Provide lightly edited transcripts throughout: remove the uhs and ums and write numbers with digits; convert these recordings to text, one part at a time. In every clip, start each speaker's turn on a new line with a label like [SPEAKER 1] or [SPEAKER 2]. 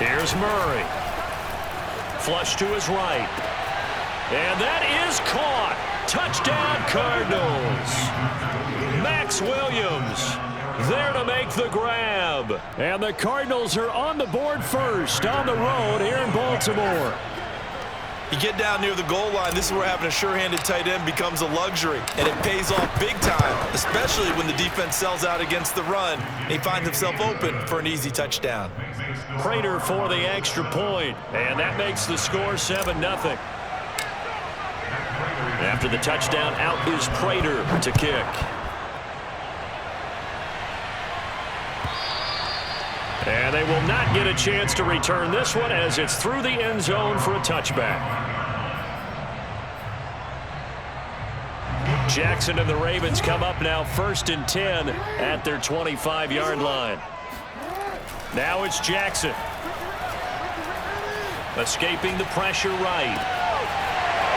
[SPEAKER 1] Here's Murray. Flush to his right. And that is caught. Touchdown, Cardinals. Max Williams there to make the grab. And the Cardinals are on the board first on the road here in Baltimore.
[SPEAKER 2] You get down near the goal line, this is where having a sure-handed tight end becomes a luxury, and it pays off big time, especially when the defense sells out against the run, and he finds himself open for an easy touchdown.
[SPEAKER 1] Prater for the extra point, and that makes the score 7-0. After the touchdown, out is Prater to kick. And they will not get a chance to return this one as it's through the end zone for a touchback. Jackson and the Ravens come up now 1st and 10 at their 25-yard line. Now it's Jackson. Escaping the pressure right.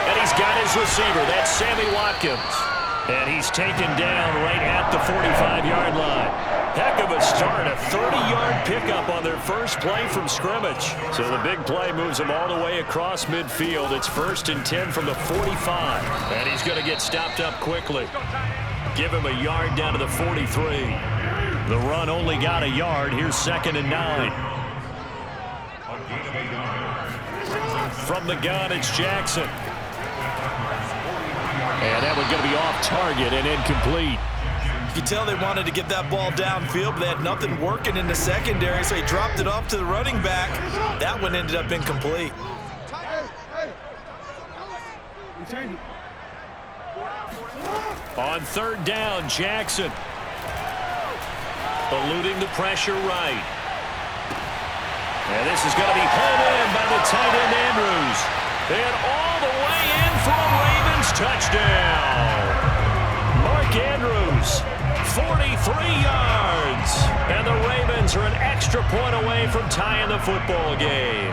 [SPEAKER 1] And he's got his receiver. That's Sammy Watkins. And he's taken down right at the 45-yard line. Heck of a start, a 30-yard pickup on their first play from scrimmage. So the big play moves them all the way across midfield. It's 1st and 10 from the 45. And he's going to get stopped up quickly. Give him a yard down to the 43. The run only got a yard. Here's 2nd and 9. From the gun, it's Jackson. And that one's going to be off target and incomplete.
[SPEAKER 2] You can tell they wanted to get that ball downfield, but they had nothing working in the secondary, so he dropped it off to the running back. That one ended up incomplete.
[SPEAKER 1] On 3rd down, Jackson. Eluding the pressure right. And this is going to be pulled in by the tight end Andrews. And all the way in for a Ravens touchdown. Mark Andrews. 43 yards. And the Ravens are an extra point away from tying the football game.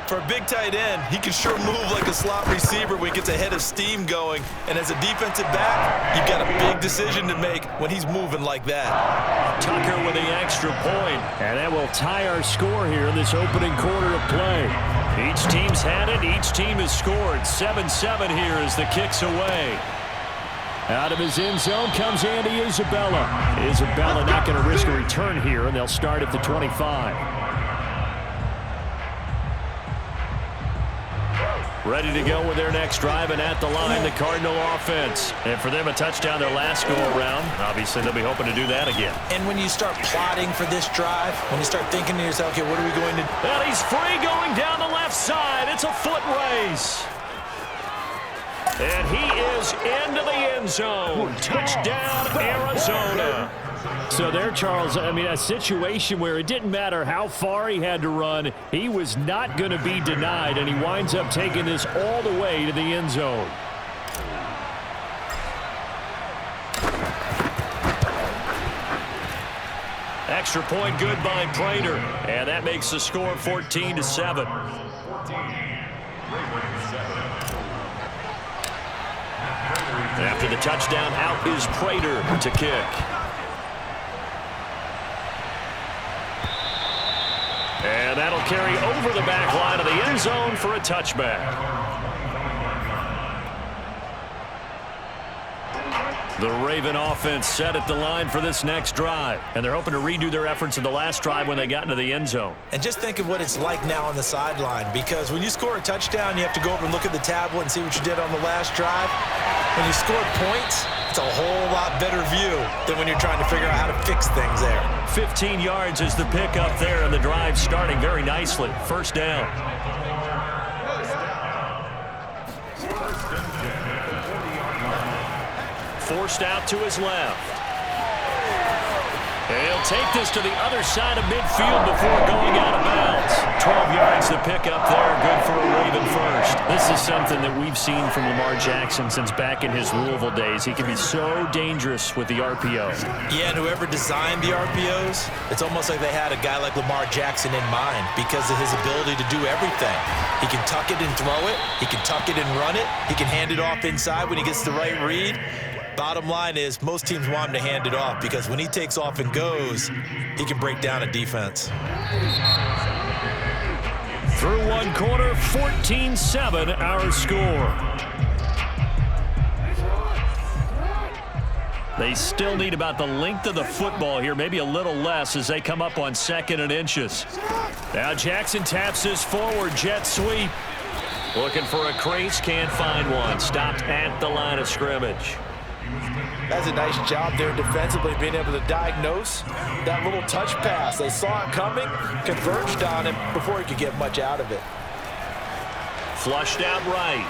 [SPEAKER 2] For a big tight end, he can sure move like a slot receiver when he gets a head of steam going. And as a defensive back, you've got a big decision to make when he's moving like that.
[SPEAKER 1] Tucker with the extra point. And that will tie our score here in this opening quarter of play. Each team's had it. Each team has scored. 7-7 here as the kick's away. Out of his end zone comes Andy Isabella. Isabella not going to risk a return here, and they'll start at the 25. Ready to go with their next drive, and at the line, the Cardinal offense. And for them, a touchdown their last go-around. Obviously, they'll be hoping to do that again.
[SPEAKER 2] And when you start plotting for this drive, when you start thinking to yourself, okay, what are we going to do?
[SPEAKER 1] And he's free going down the left side. It's a foot race. And he is into the end zone. Touchdown, Arizona. So there, Charles, I mean, a situation where it didn't matter how far he had to run. He was not going to be denied, and he winds up taking this all the way to the end zone. Extra point good by Prater. And that makes the score 14-7. After the touchdown, out is Prater to kick. And that'll carry over the back line of the end zone for a touchback. The Raven offense set at the line for this next drive. And they're hoping to redo their efforts in the last drive when they got into the end zone.
[SPEAKER 2] And just think of what it's like now on the sideline, because when you score a touchdown, you have to go over and look at the tablet and see what you did on the last drive. When you score points, it's a whole lot better view than when you're trying to figure out how to fix things there.
[SPEAKER 1] 15 yards is the pickup there, and the drive starting very nicely. 1st down. Forced out to his left. And he'll take this to the other side of midfield before going out of bounds. 12 yards to pick up there. Good for a Raven first. This is something that we've seen from Lamar Jackson since back in his Louisville days. He can be so dangerous with the RPO.
[SPEAKER 2] Yeah, and whoever designed the RPOs, it's almost like they had a guy like Lamar Jackson in mind because of his ability to do everything. He can tuck it and throw it. He can tuck it and run it. He can hand it off inside when he gets the right read. Bottom line is most teams want him to hand it off because when he takes off and goes, he can break down a defense.
[SPEAKER 1] Through one quarter, 14-7 our score. They still need about the length of the football here, maybe a little less as they come up on 2nd and inches. Now Jackson taps his forward jet sweep. Looking for a crease, can't find one. Stopped at the line of scrimmage.
[SPEAKER 2] That's a nice job there defensively, being able to diagnose that little touch pass. They saw it coming, converged on him before he could get much out of it.
[SPEAKER 1] Flushed out right.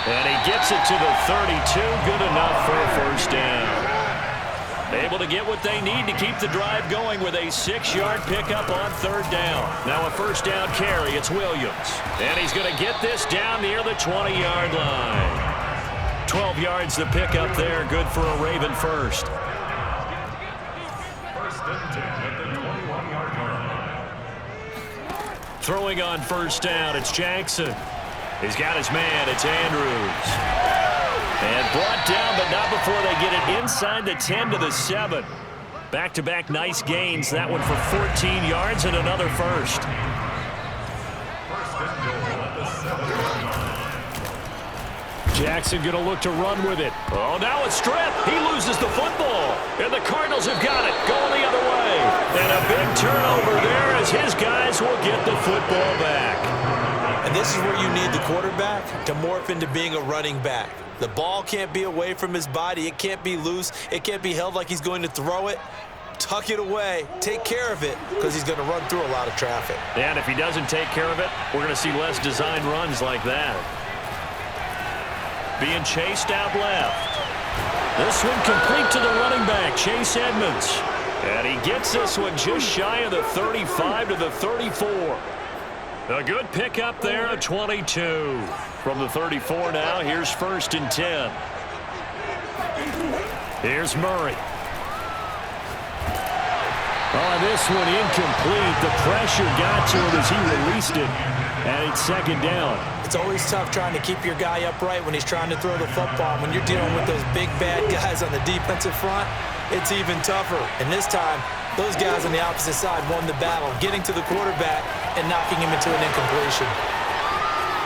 [SPEAKER 1] And he gets it to the 32. Good enough for a first down. Able to get what they need to keep the drive going with a 6-yard pickup on 3rd down. Now a first down carry. It's Williams. And he's going to get this down near the 20-yard line. 12 yards to pick up there. Good for a Raven first. Throwing on first down, it's Jackson. He's got his man. It's Andrews. And brought down, but not before they get it inside the 10 to the 7. Back-to-back nice gains. That one for 14 yards and another first. Jackson going to look to run with it. Oh, now it's stripped. He loses the football. And the Cardinals have got it. Going the other way. And a big turnover there as his guys will get the football back.
[SPEAKER 2] And this is where you need the quarterback to morph into being a running back. The ball can't be away from his body. It can't be loose. It can't be held like he's going to throw it. Tuck it away. Take care of it because he's going to run through a lot of traffic.
[SPEAKER 1] And if he doesn't take care of it, we're going to see less designed runs like that. Being chased out left. This one complete to the running back, Chase Edmonds. And he gets this one just shy of the 35 to the 34. A good pickup there at 22. From the 34 now, here's 1st and 10. Here's Murray. Oh, this one incomplete. The pressure got to him as he released it. And it's 2nd down.
[SPEAKER 2] It's always tough trying to keep your guy upright when he's trying to throw the football. When you're dealing with those big, bad guys on the defensive front, it's even tougher. And this time, those guys on the opposite side won the battle, getting to the quarterback and knocking him into an incompletion.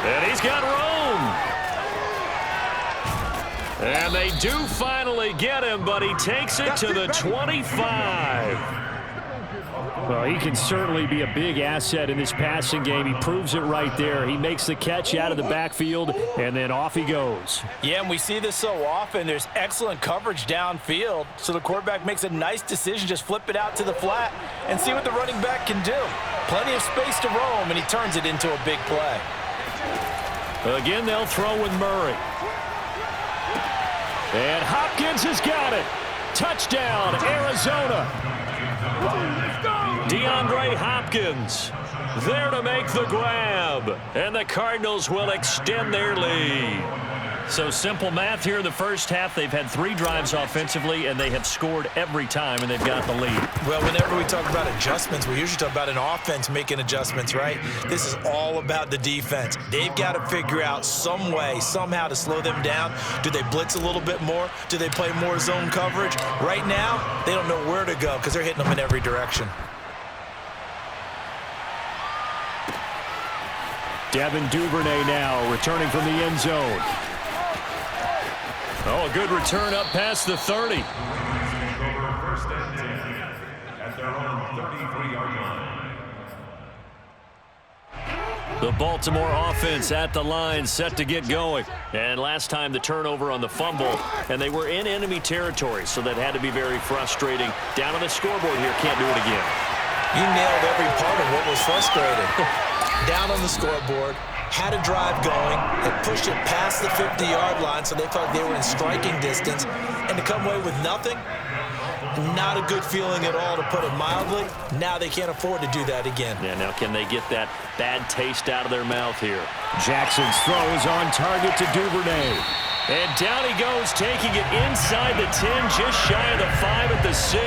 [SPEAKER 1] And he's got room. And they do finally get him, but he takes it to the 25. Well, he can certainly be a big asset in this passing game. He proves it right there. He makes the catch out of the backfield, and then off he goes.
[SPEAKER 3] Yeah, and we see this so often. There's excellent coverage downfield, so the quarterback makes a nice decision. Just flip it out to the flat and see what the running back can do. Plenty of space to roam, and he turns it into a big play.
[SPEAKER 1] Again, they'll throw with Murray. And Hopkins has got it. Touchdown, Arizona. DeAndre Hopkins there to make the grab. And the Cardinals will extend their lead. So simple math here in the first half. They've had 3 drives offensively, and they have scored every time, and they've got the lead.
[SPEAKER 2] Well, whenever we talk about adjustments, we usually talk about an offense making adjustments, right? This is all about the defense. They've got to figure out some way, somehow to slow them down. Do they blitz a little bit more? Do they play more zone coverage? Right now, they don't know where to go because they're hitting them in every direction.
[SPEAKER 1] Devin Duvernay now returning from the end zone. Oh, a good return up past the 30. The Baltimore offense at the line, set to get going. And last time the turnover on the fumble, and they were in enemy territory, so that had to be very frustrating. Down on the scoreboard here, can't do it again.
[SPEAKER 2] You nailed every part of what was frustrating. Down on the scoreboard, had a drive going, had pushed it past the 50-yard line, so they thought they were in striking distance, and to come away with nothing, not a good feeling at all, to put it mildly. Now they can't afford to do that again.
[SPEAKER 1] Yeah, now can they get that bad taste out of their mouth here? Jackson's throw is on target to Duvernay. And down he goes, taking it inside the 10, just shy of the 5 at the 6.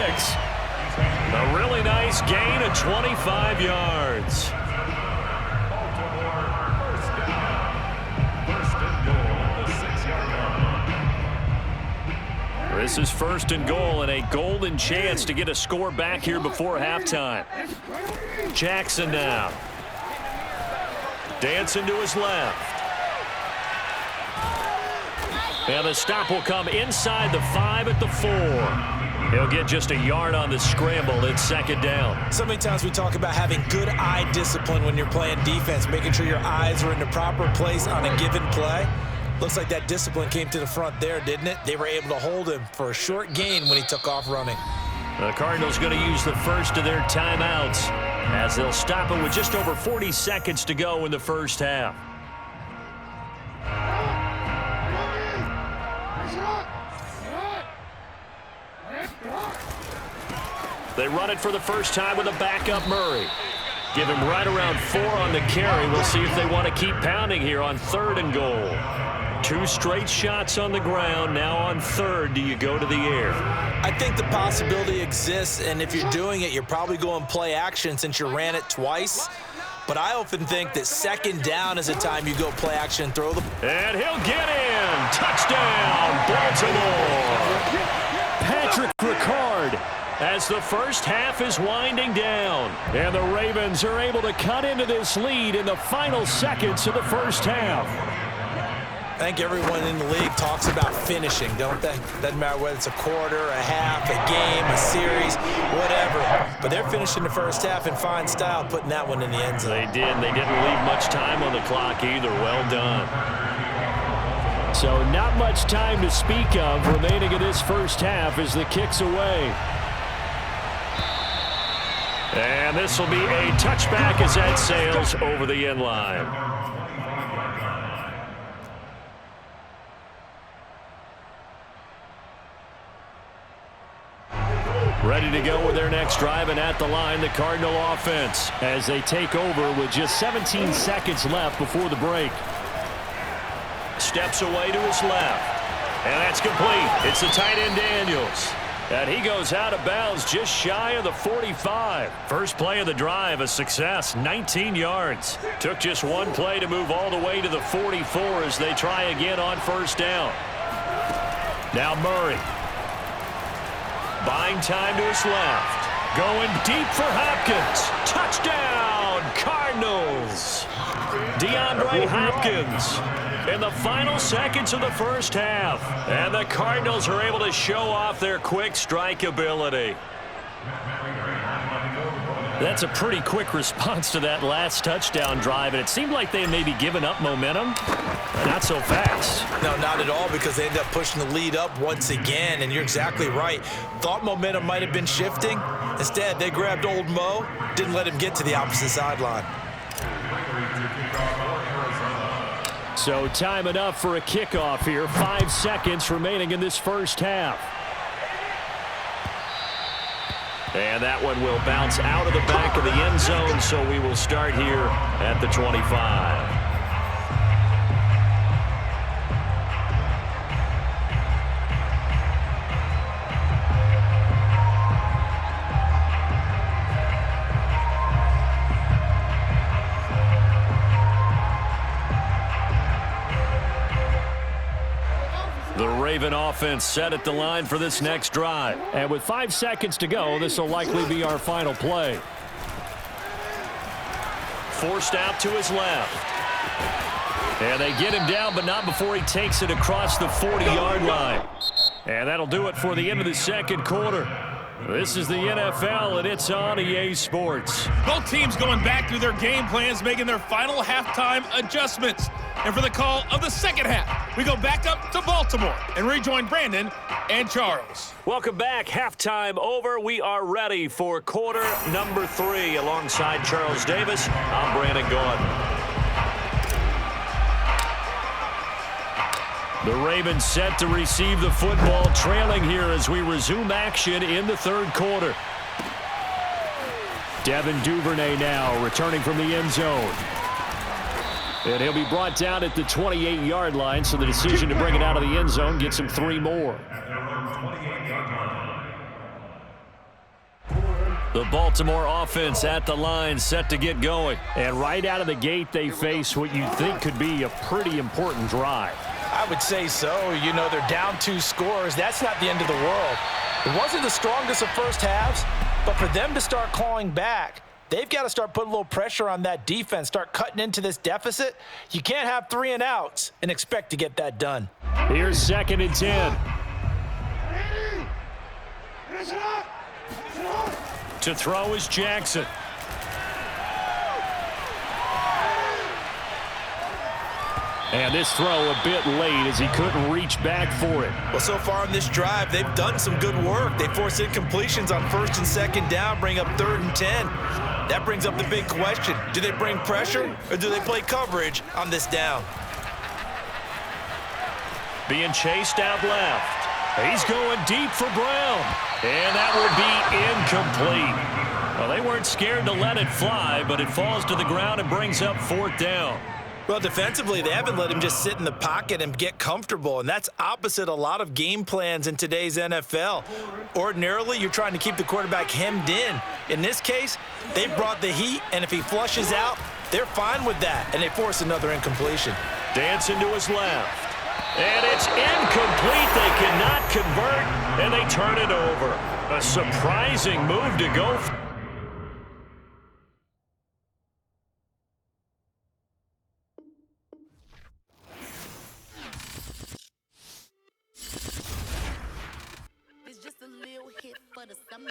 [SPEAKER 1] A really nice gain of 25 yards. This is 1st and goal, and a golden chance to get a score back here before halftime. Jackson now. Dancing to his left. And the stop will come inside the 5 at the 4. He'll get just a yard on the scramble. It's second down.
[SPEAKER 2] So many times we talk about having good eye discipline when you're playing defense, making sure your eyes are in the proper place on a given play. Looks like that discipline came to the front there, didn't it? They were able to hold him for a short gain when he took off running.
[SPEAKER 1] The Cardinals going to use the first of their timeouts as they'll stop it with just over 40 seconds to go in the first half. They run it for the first time with a backup Murray. Give him right around 4 on the carry. We'll see if they want to keep pounding here on 3rd and goal. 2 straight shots on the ground. Now on 3rd, do you go to the air?
[SPEAKER 2] I think the possibility exists, and if you're doing it, you're probably going play action since you ran it twice. But I often think that 2nd down is the time you go play action and throw the...
[SPEAKER 1] And he'll get in. Touchdown, Baltimore. Patrick Ricard as the first half is winding down. And the Ravens are able to cut into this lead in the final seconds of the first half.
[SPEAKER 2] I think everyone in the league talks about finishing, don't they? Doesn't matter whether it's a quarter, a half, a game, a series, whatever. But they're finishing the first half in fine style, putting that one in the end zone.
[SPEAKER 1] They did. They didn't leave much time on the clock either. Well done. So not much time to speak of remaining in this first half as the kick's away. And this will be a touchback as that sails over the end line. Ready to go with their next drive, and at the line, the Cardinal offense as they take over with just 17 seconds left before the break. Steps away to his left, and that's complete. It's the tight end Daniels. And he goes out of bounds just shy of the 45. First play of the drive, a success, 19 yards. Took just one play to move all the way to the 44 as they try again on first down. Now Murray. Buying time to his left. Going deep for Hopkins. Touchdown, Cardinals. DeAndre Hopkins in the final seconds of the first half. And the Cardinals are able to show off their quick strike ability. That's a pretty quick response to that last touchdown drive, and it seemed like they may be giving up momentum. Not so fast.
[SPEAKER 2] No, not at all, because they end up pushing the lead up once again, and you're exactly right. Thought momentum might have been shifting. Instead, they grabbed old Mo, didn't let him get to the opposite sideline.
[SPEAKER 1] So time enough for a kickoff here. 5 seconds remaining in this first half. And that one will bounce out of the back of the end zone, so we will start here at the 25. The Raven offense set at the line for this next drive. And with 5 seconds to go, this will likely be our final play. Forced out to his left. And they get him down, but not before he takes it across the 40-yard line. And that'll do it for the end of the second quarter. This is the NFL, and it's on EA Sports.
[SPEAKER 4] Both teams going back through their game plans, making their final halftime adjustments. And for the call of the second half, we go back up to Baltimore and rejoin Brandon and Charles.
[SPEAKER 1] Welcome back. Halftime over. We are ready for quarter number 3. Alongside Charles Davis, I'm Brandon Gaudin. The Ravens set to receive the football, trailing here as we resume action in the third quarter. Devin Duvernay now returning from the end zone. And he'll be brought down at the 28-yard line, so the decision to bring it out of the end zone gets him 3 more. The Baltimore offense at the line, set to get going. And right out of the gate, they face what you think could be a pretty important drive.
[SPEAKER 3] I would say so. You know, they're down 2 scores. That's not the end of the world. It wasn't the strongest of first halves, but for them to start clawing back, They've got to start putting a little pressure on that defense, start cutting into this deficit. You can't have 3 and outs and expect to get that done.
[SPEAKER 1] Here's 2nd and 10. To throw is Jackson. And this throw a bit late as he couldn't reach back for it.
[SPEAKER 2] Well, so far in this drive, they've done some good work. They force incompletions on 1st and 2nd down, bring up 3rd and 10. That brings up the big question. Do they bring pressure or do they play coverage on this down?
[SPEAKER 1] Being chased out left. He's going deep for Brown. And that will be incomplete. Well, they weren't scared to let it fly, but it falls to the ground and brings up 4th down.
[SPEAKER 2] Well, defensively, they haven't let him just sit in the pocket and get comfortable, and that's opposite a lot of game plans in today's NFL. Ordinarily, you're trying to keep the quarterback hemmed in. In this case, they brought the heat, and if he flushes out, they're fine with that, and they force another incompletion.
[SPEAKER 1] Dancing to his left. And it's incomplete. They cannot convert, and they turn it over. A surprising move to go for.
[SPEAKER 5] It's just a little hit for the summer.